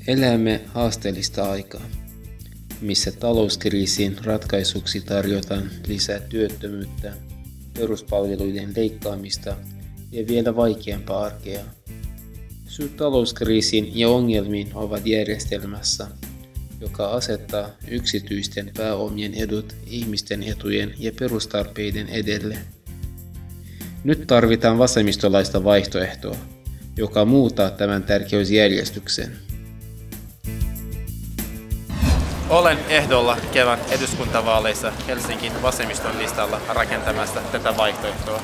Elämme haasteellista aikaa, missä talouskriisin ratkaisuksi tarjotaan lisää työttömyyttä, peruspalveluiden leikkaamista ja vielä vaikeampaa arkea. Syyt talouskriisiin ja ongelmiin ovat järjestelmässä, joka asettaa yksityisten pääomien edut ihmisten etujen ja perustarpeiden edelle. Nyt tarvitaan vasemmistolaista vaihtoehtoa, joka muuttaa tämän tärkeysjärjestyksen. Olen ehdolla kevään eduskuntavaaleissa Helsingin vasemmiston listalla rakentamassa tätä vaihtoehtoa.